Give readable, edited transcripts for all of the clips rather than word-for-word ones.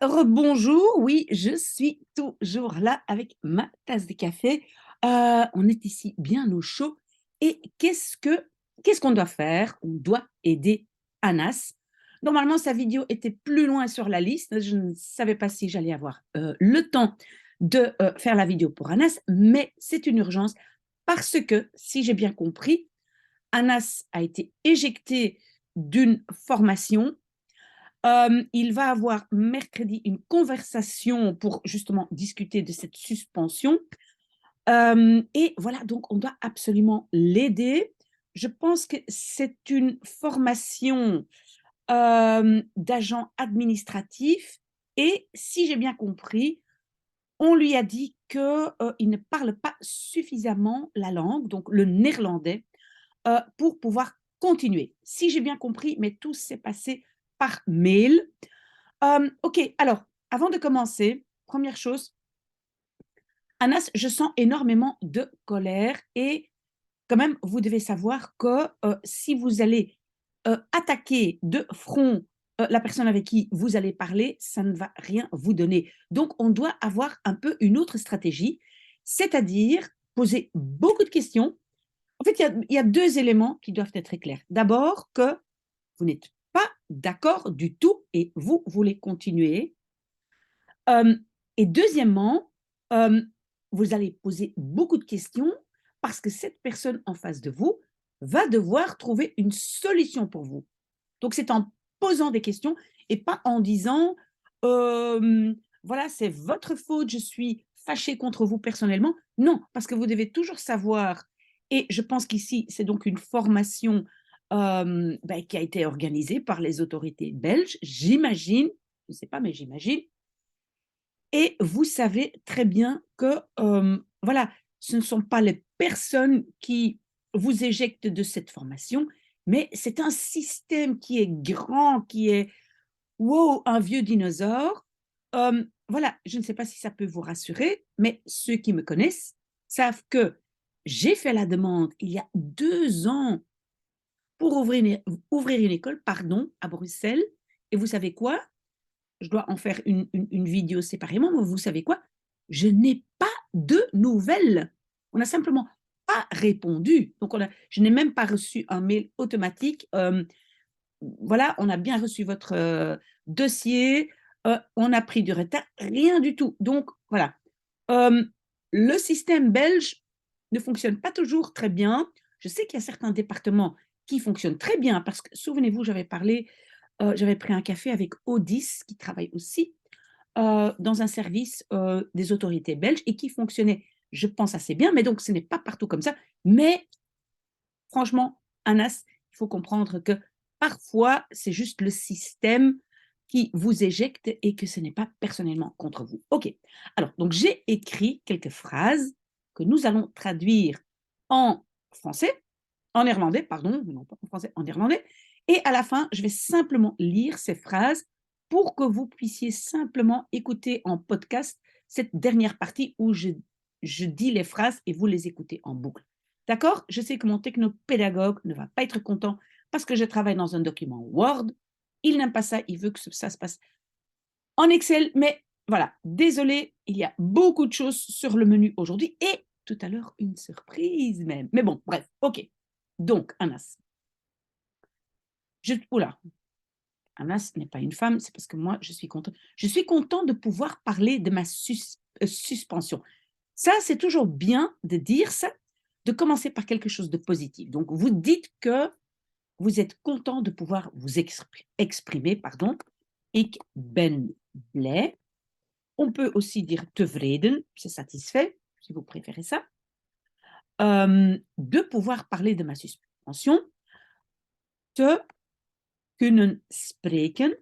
Rebonjour, oui, je suis toujours là avec ma tasse de café. On est ici bien au chaud. Et qu'est-ce qu'on doit faire? On doit aider Anas. Normalement, sa vidéo était plus loin sur la liste. Je ne savais pas si j'allais avoir le temps de faire la vidéo pour Anas, mais c'est une urgence parce que, si j'ai bien compris, Anas a été éjecté d'une formation. Il va avoir mercredi une conversation pour justement discuter de cette suspension. Et voilà, donc on doit absolument l'aider. Je pense que c'est une formation d'agent administratif. Et si j'ai bien compris, on lui a dit qu'il ne parle pas suffisamment la langue, donc le néerlandais, pour pouvoir continuer. Si j'ai bien compris, mais tout s'est passé par mail. Ok, alors, avant de commencer, première chose, Anas, je sens énormément de colère et quand même, vous devez savoir que si vous allez attaquer de front la personne avec qui vous allez parler, ça ne va rien vous donner. Donc, on doit avoir un peu une autre stratégie, c'est-à-dire poser beaucoup de questions. En fait, il y a deux éléments qui doivent être très clairs. D'abord, que vous n'êtes pas d'accord du tout et vous voulez continuer. Euh, et deuxièmement, euh, vous allez poser beaucoup de questions parce que cette personne en face de vous va devoir trouver une solution pour vous. Donc, c'est en posant des questions et pas en disant, voilà, c'est votre faute, je suis fâché contre vous personnellement. Non, parce que vous devez toujours savoir, et je pense qu'ici, c'est donc une formation qui a été organisée par les autorités belges, j'imagine, je ne sais pas, mais j'imagine, et vous savez très bien que, voilà, ce ne sont pas les personnes qui vous éjectent de cette formation, mais c'est un système qui est grand, qui est, wow, un vieux dinosaure. Voilà, je ne sais pas si ça peut vous rassurer, mais ceux qui me connaissent savent que j'ai fait la demande il y a 2 ans pour ouvrir une école, pardon, à Bruxelles. Et vous savez quoi? Je dois en faire une vidéo séparément, mais vous savez quoi? Je n'ai pas de nouvelles. On n'a simplement pas répondu. Donc, je n'ai même pas reçu un mail automatique. Voilà, on a bien reçu votre dossier, on a pris du retard, rien du tout. Donc, voilà. Euh, le système belge ne fonctionne pas toujours très bien. Je sais qu'il y a certains départements qui fonctionnent très bien parce que, souvenez-vous, j'avais pris un café avec Odis qui travaille aussi dans un service des autorités belges et qui fonctionnait, je pense, assez bien. Mais donc, ce n'est pas partout comme ça. Mais franchement, Anas, il faut comprendre que parfois, c'est juste le système qui vous éjecte et que ce n'est pas personnellement contre vous. OK. Alors, donc, j'ai écrit quelques phrases que nous allons traduire en français, en néerlandais, pardon, non pas en français, en néerlandais. Et à la fin, je vais simplement lire ces phrases pour que vous puissiez simplement écouter en podcast cette dernière partie où je dis les phrases et vous les écoutez en boucle. D'accord? Je sais que mon technopédagogue ne va pas être content parce que je travaille dans un document Word. Il n'aime pas ça, il veut que ça se passe en Excel, mais voilà, désolé, il y a beaucoup de choses sur le menu aujourd'hui et tout à l'heure une surprise même. Mais bon, bref, ok. Donc, Anas. Oula, Anas n'est pas une femme, c'est parce que moi, je suis contente. Je suis contente de pouvoir parler de ma suspension. Ça, c'est toujours bien de dire ça, de commencer par quelque chose de positif. Donc, vous dites que vous êtes content de pouvoir vous exprimer, pardon. Ik ben blij. On peut aussi dire tevreden, c'est satisfait, si vous préférez ça. De pouvoir parler de ma suspension. Te kunnen spreken.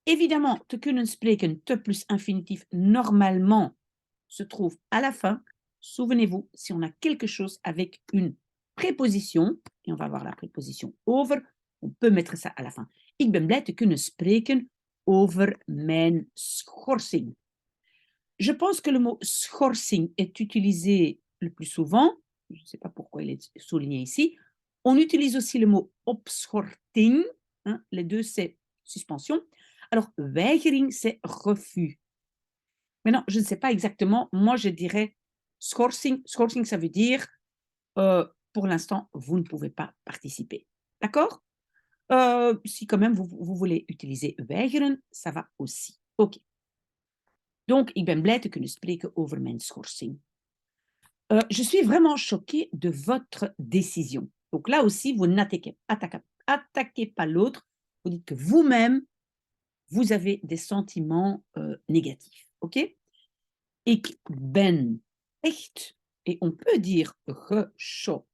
Évidemment, te kunnen spreken, te plus infinitif, normalement, se trouve à la fin. Souvenez-vous, si on a quelque chose avec une préposition, et on va voir la préposition over, on peut mettre ça à la fin. Ik ben blij te kunnen spreken over mijn schorsing. Je pense que le mot schorsing est utilisé le plus souvent. Je ne sais pas pourquoi il est souligné ici. On utilise aussi le mot opschorting. Hein, les deux, c'est suspension. Alors, weigering, c'est refus. Maintenant, je ne sais pas exactement. Moi, je dirais schorsing. Schorsing, ça veut dire, pour l'instant, vous ne pouvez pas participer. D'accord? Si quand même vous voulez utiliser weigeren, ça va aussi. Oké. Donc, ik ben blij te kunnen spreken over mijn schorsing. Je suis vraiment choquée de votre décision. Donc là aussi, vous n'attaquez pas l'autre. Vous dites que vous-même, vous avez des sentiments négatifs. OK? Ik ben echt, et on peut dire gechoqueerd,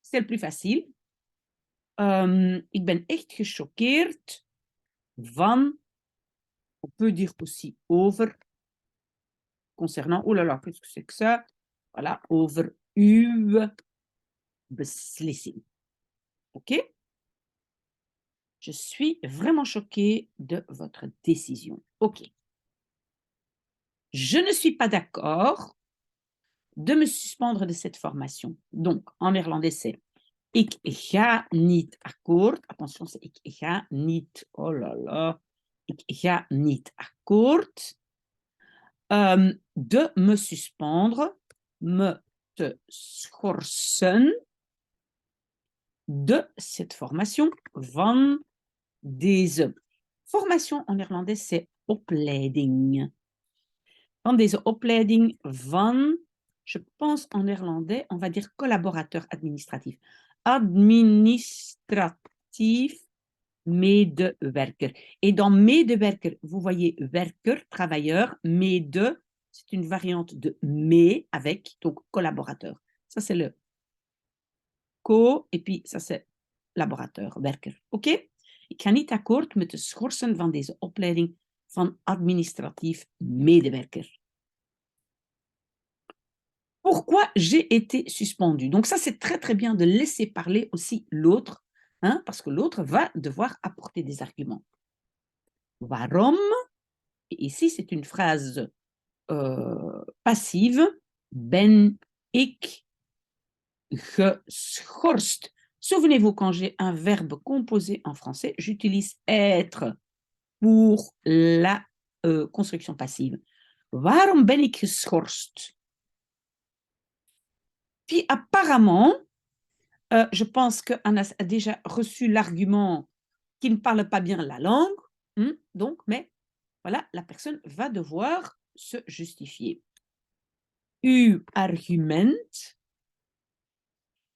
c'est le plus facile. Ik ben echt gechoqueerd van, on peut dire aussi over, concernant, oh là là, qu'est-ce que c'est que ça? Voilà, over uw beslissing. OK? Je suis vraiment choquée de votre décision. OK. Je ne suis pas d'accord de me suspendre de cette formation. Donc, en néerlandais, c'est ik ga niet akkoord. Attention, c'est ik ga niet. Oh là là. Ik ga niet akkoord. De me suspendre, me te schorsen de cette formation, van deze. Formation en néerlandais, c'est opleiding. Van deze opleiding van, je pense en néerlandais, on va dire collaborateur administratif. Administratief medewerker. Et dans medewerker, vous voyez werker, travailleur, mede, c'est une variante de me avec, donc collaborateur. Ça, c'est le co, et puis ça, c'est laborateur, werker. OK? Ik ga niet akkoord met de schorsen van deze opleiding van administratief medewerker. Pourquoi j'ai été suspendue? Donc ça, c'est très, très bien de laisser parler aussi l'autre, hein, parce que l'autre va devoir apporter des arguments. Waarom? Et ici, c'est une phrase passive. Ben ik geschorst. Souvenez-vous, quand j'ai un verbe composé en français, j'utilise être pour la construction passive. Waarom ben ik geschorst? Puis apparemment, je pense que Anas a déjà reçu l'argument qu'il ne parle pas bien la langue, donc, mais voilà, la personne va devoir se justifier. Uw argument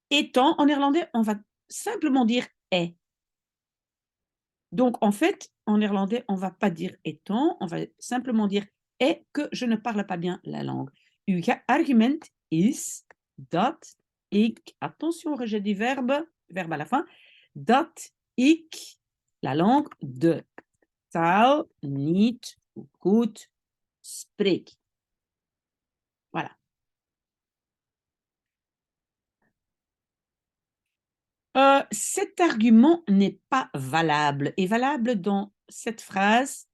étant, en néerlandais, on va simplement dire est. Donc, en fait, en néerlandais, on ne va pas dire étant, on va simplement dire est que je ne parle pas bien la langue. Uw argument is dat ik, attention, rejet du verbe à la fin, dat ik la langue de taal niet goed spreek. Voilà. Cet argument n'est pas valable. Et valable dans cette phrase,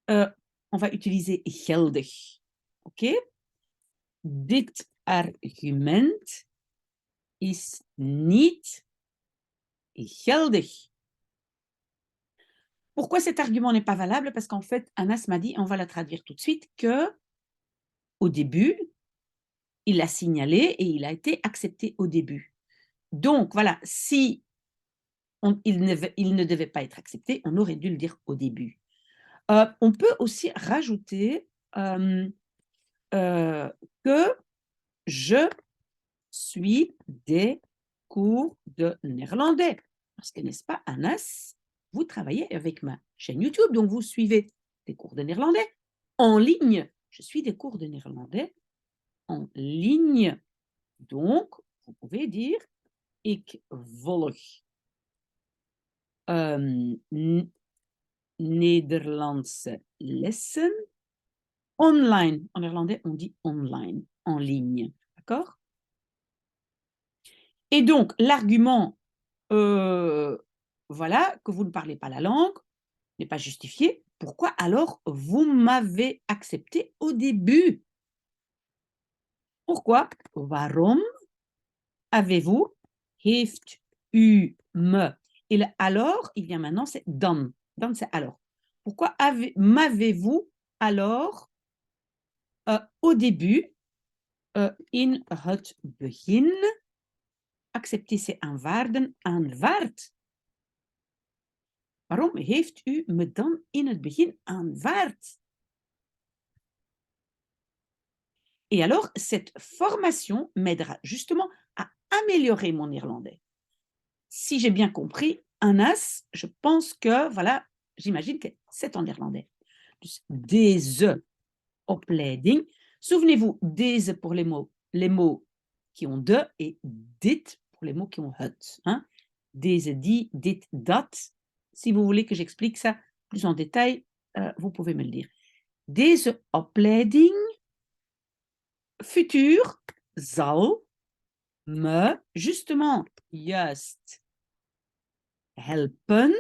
on va utiliser geldig. OK? Dit argument is niet geldig. Pourquoi cet argument n'est pas valable? Parce qu'en fait, Anas m'a dit, on va la traduire tout de suite, que au début, il l'a signalé et il a été accepté au début. Donc, voilà, si il ne devait pas être accepté, on aurait dû le dire au début. On peut aussi rajouter que je suis des cours de néerlandais. Parce que, n'est-ce pas, Anas, vous travaillez avec ma chaîne YouTube, donc vous suivez des cours de néerlandais en ligne. Je suis des cours de néerlandais en ligne. Donc, vous pouvez dire ik volg Nederlandse lessen online. En néerlandais, on dit online, en ligne. D'accord? Et donc, l'argument, voilà, que vous ne parlez pas la langue, n'est pas justifié. Pourquoi alors vous m'avez accepté au début? Pourquoi? Waarom avez-vous, heeft u me Et le alors, il vient maintenant, c'est dan. Dan, c'est alors. Pourquoi m'avez-vous alors au début, in het begin, accepter c'est aanvaarden, aanvaard. Waarom heeft u me dan in het begin aanvaard? Et alors, cette formation m'aidera justement à améliorer mon néerlandais. Si j'ai bien compris, un as, je pense que, voilà, j'imagine que c'est en néerlandais. Dus deze opleiding. Souvenez-vous, deze pour les mots qui ont de et dit pour les mots qui ont het. Hein? Deze, die, dit, dat. Si vous voulez que j'explique ça plus en détail, vous pouvez me le dire. Deze opleiding futur zal me justement juist helpen.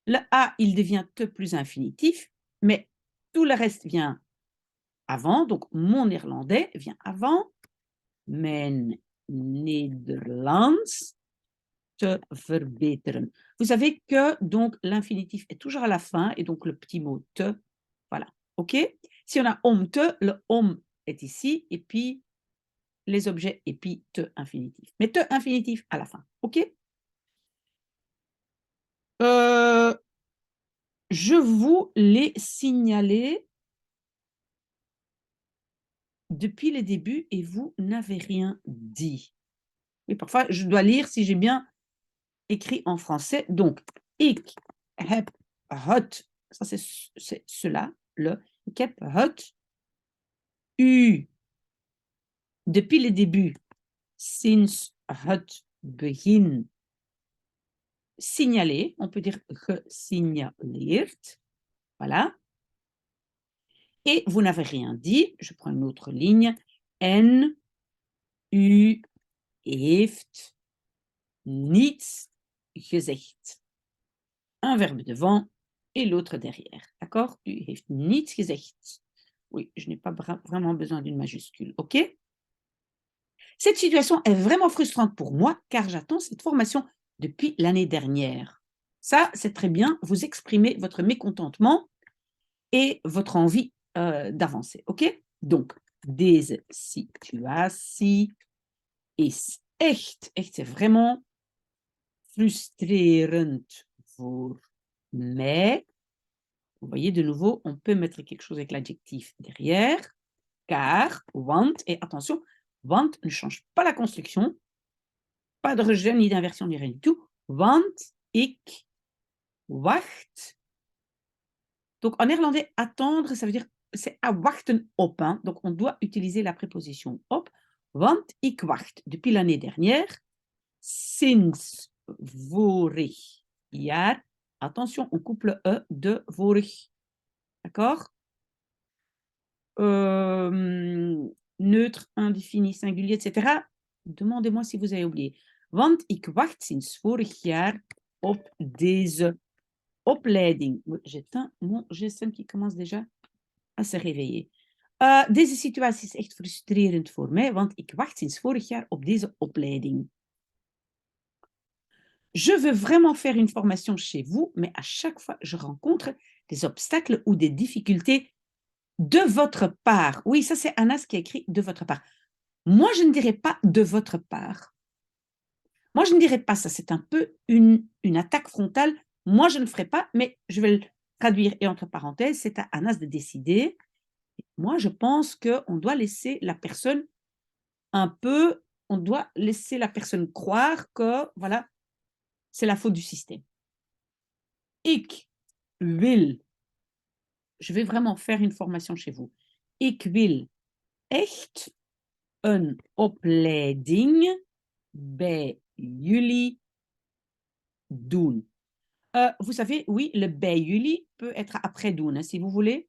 Le A, il devient te plus infinitif, mais tout le reste vient avant. Donc, mon néerlandais vient avant. Mijn Nederlands te verbeteren. Vous savez que donc l'infinitif est toujours à la fin et donc le petit mot te, voilà. OK? Si on a om te, le om est ici et puis les objets et puis te infinitif. Mais te infinitif à la fin. OK? Je vous l'ai signalé depuis le début et vous n'avez rien dit. Et parfois, je dois lire si j'ai bien écrit en français. Donc, ik heb het, ça c'est cela, le, ik heb het u depuis le début, sinds het begin, signalé, on peut dire gesignaleerd, voilà. Et vous n'avez rien dit, je prends une autre ligne, en u heeft niets gezegd. Un verbe devant et l'autre derrière. D'accord? U heeft niets gezegd. Oui, je n'ai pas vraiment besoin d'une majuscule. OK? Cette situation est vraiment frustrante pour moi car j'attends cette formation depuis l'année dernière. Ça, c'est très bien. Vous exprimez votre mécontentement et votre envie d'avancer. OK? Donc, deze situatie is echt, echt, c'est vraiment frustrerend voor mij. Vous voyez, de nouveau, on peut mettre quelque chose avec l'adjectif derrière, car, want, et attention, want ne change pas la construction, pas de rejet, ni d'inversion, ni rien du tout. Want, ik, wacht. Donc, en néerlandais, attendre, ça veut dire, c'est à wachten op, hein. Donc, on doit utiliser la préposition op. Want, ik wacht, depuis l'année dernière, sinds vorig jaar. Attention, on coupe le E de vorig. D'accord? Neutre, indéfini, singulier, etc. Demandez-moi si vous avez oublié. Want ik wacht sinds vorig jaar op deze opleiding. J'éteins mon gsm qui commence déjà à se réveiller. Deze situatie is echt frustrerend voor mij, want ik wacht sinds vorig jaar op deze opleiding. Je veux vraiment faire une formation chez vous, mais à chaque fois, je rencontre des obstacles ou des difficultés de votre part. Oui, ça, c'est Anas qui a écrit de votre part. Moi, je ne dirais pas de votre part. Moi, je ne dirais pas ça. C'est un peu une attaque frontale. Moi, je ne le ferai pas, mais je vais le traduire. Et entre parenthèses, c'est à Anas de décider. Moi, je pense qu'on doit laisser la personne un peu, on doit laisser la personne croire que, voilà, c'est la faute du système. Ik wil, je vais vraiment faire une formation chez vous. Ik wil echt een opleiding bij jullie doen. Vous savez, oui, le bij jullie peut être après doen, hein, si vous voulez.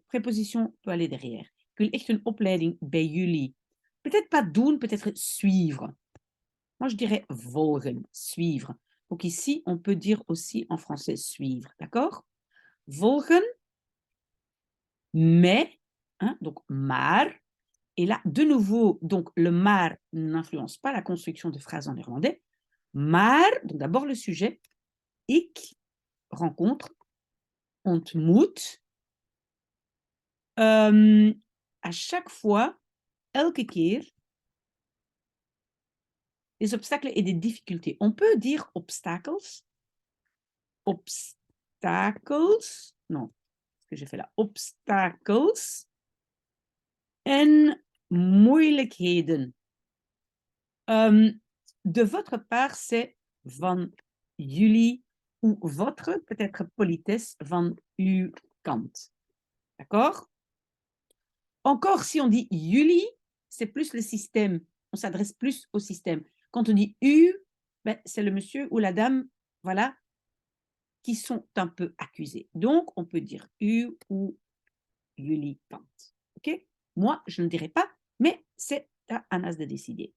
Préposition peut aller derrière. Ik wil echt een opleiding bij jullie. Peut-être pas doen, peut-être suivre. Moi, je dirais volgen, suivre. Donc ici, on peut dire aussi en français suivre, d'accord? Volgen, mais, hein, donc maar. Et là, de nouveau, donc le maar n'influence pas la construction de phrases en néerlandais. Maar, donc d'abord le sujet, ik rencontre, ontmoet, à chaque fois, elke keer, des obstacles et des difficultés. On peut dire obstacles, non, ce que j'ai fait là, obstacles en moeilijkheden. De votre part, c'est van jullie ou votre, peut-être politesse, van uw kant. D'accord? Encore, si on dit jullie, c'est plus le système. On s'adresse plus au système. Quand on dit u, ben, c'est le monsieur ou la dame, voilà, qui sont un peu accusés. Donc, on peut dire u ou jullie kant. OK? Moi, je ne dirais pas, mais c'est à Anas de décider.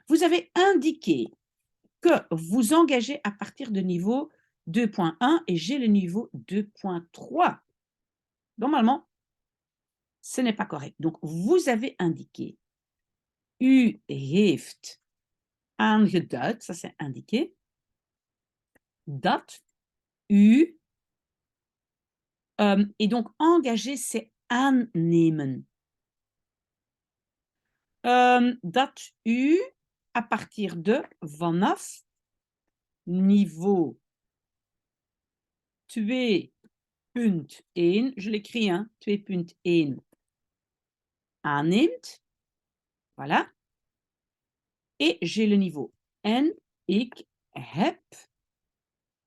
Vous avez indiqué que vous engagez à partir de niveau 2.1 et j'ai le niveau 2.3. Normalement, ce n'est pas correct. Donc, vous avez indiqué U heeft aangeduid, ça c'est indiqué, dat u, et donc engager c'est aannemen. Dat u, à partir de, vanaf, niveau 2.1, je l'écris, hein, 2.1, aanneemt, voilà, et j'ai le niveau. En ik heb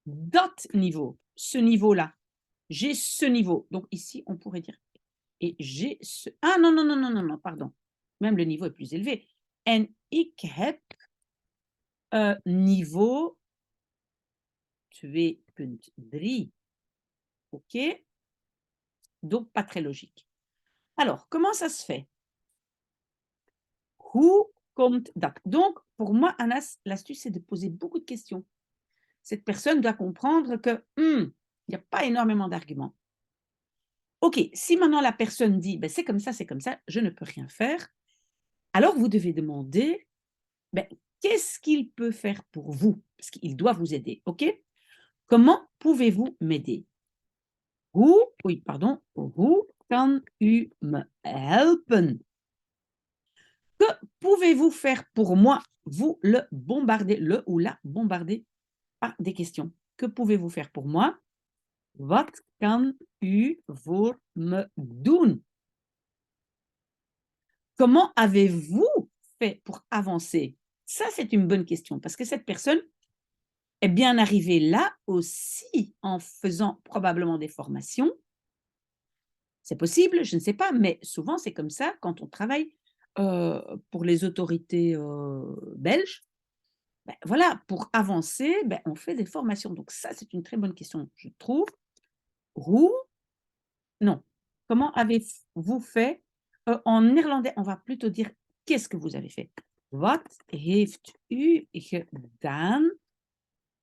dat niveau, ce niveau-là. J'ai ce niveau. Donc ici, on pourrait dire, et j'ai ce... Ah non, non, non, non, non, non, pardon. Même le niveau est plus élevé. En ik heb niveau 2.3. OK? Donc, pas très logique. Alors, comment ça se fait? Hoe komt dat? Donc, pour moi, Anas, l'astuce, c'est de poser beaucoup de questions. Cette personne doit comprendre que il n'y a pas énormément d'arguments. OK, si maintenant la personne dit ben, c'est comme ça, je ne peux rien faire, alors vous devez demander ben, qu'est-ce qu'il peut faire pour vous? Parce qu'il doit vous aider, OK? Comment pouvez-vous m'aider? Hoe kan u me helpen? Que pouvez-vous faire pour moi? Vous le bombardez, le ou la bombardez par des questions. Que pouvez-vous faire pour moi? Wat kan u voor me doen? Comment avez-vous fait pour avancer? Ça, c'est une bonne question parce que cette personne est bien arrivée là aussi en faisant probablement des formations. C'est possible, je ne sais pas, mais souvent c'est comme ça quand on travaille pour les autorités belges. Ben, voilà, pour avancer, ben, on fait des formations. Donc ça, c'est une très bonne question, je trouve. Hoe Non. Comment avez-vous fait? En néerlandais, on va plutôt dire qu'est-ce que vous avez fait? Wat heeft u gedaan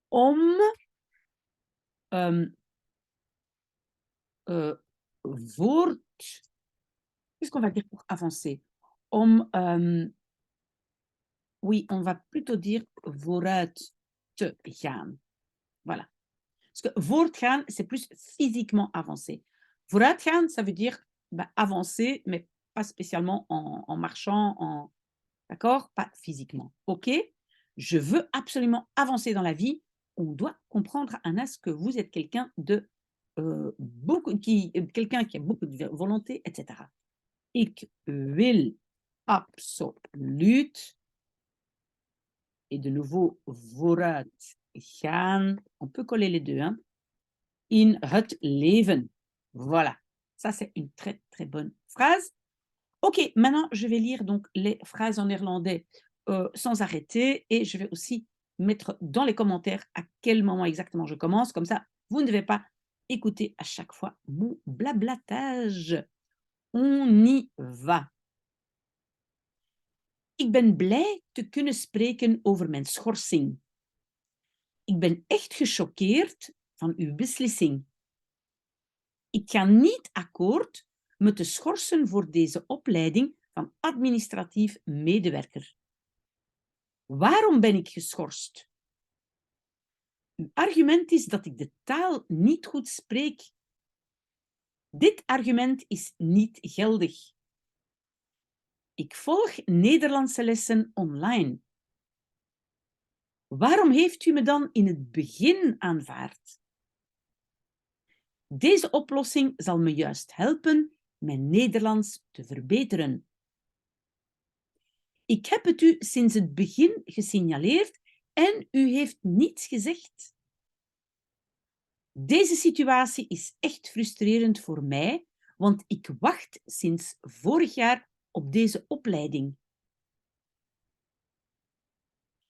om qu'est-ce qu'on va dire pour avancer? Oui, on va plutôt dire vooruit te gaan. Voilà. Parce que voortgaan, c'est plus physiquement avancer. Vooruitgaan, ça veut dire bah, avancer, mais pas spécialement en marchant, d'accord? Pas physiquement. OK? Je veux absolument avancer dans la vie. On doit comprendre, Anas, que vous êtes quelqu'un de quelqu'un qui a beaucoup de volonté, etc. Ik wil absoluut, et de nouveau vooruit gaan, on peut coller les deux, hein? In het leven. Voilà, ça c'est une très très bonne phrase. Ok, maintenant je vais lire donc les phrases en néerlandais sans arrêter et je vais aussi mettre dans les commentaires à quel moment exactement je commence. Comme ça, vous ne devez pas écouter à chaque fois mon blablatage. On y va. Ik ben blij te kunnen spreken over mijn schorsing. Ik ben echt gechoqueerd van uw beslissing. Ik ga niet akkoord met de schorsen voor deze opleiding van administratief medewerker. Waarom ben ik geschorst? Uw argument is dat ik de taal niet goed spreek. Dit argument is niet geldig. Ik volg Nederlandse lessen online. Waarom heeft u me dan in het begin aanvaard? Deze oplossing zal me juist helpen mijn Nederlands te verbeteren. Ik heb het u sinds het begin gesignaleerd en u heeft niets gezegd. Deze situatie is echt frustrerend voor mij, want ik wacht sinds vorig jaar op deze opleiding.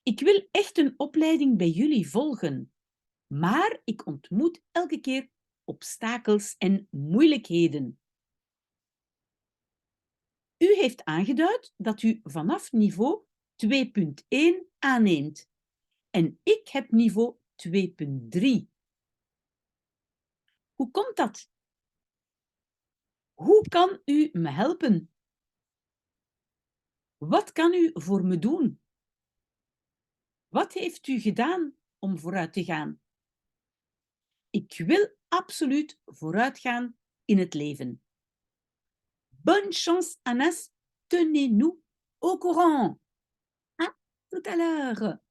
Ik wil echt een opleiding bij jullie volgen, maar ik ontmoet elke keer obstakels en moeilijkheden. U heeft aangeduid dat u vanaf niveau 2.1 aanneemt en ik heb niveau 2.3. Hoe komt dat? Hoe kan u me helpen? Wat kan u voor me doen? Wat heeft u gedaan om vooruit te gaan? Ik wil absoluut vooruitgaan in het leven. Bonne chance, Anas. Tenez-nous au courant. À tout à l'heure.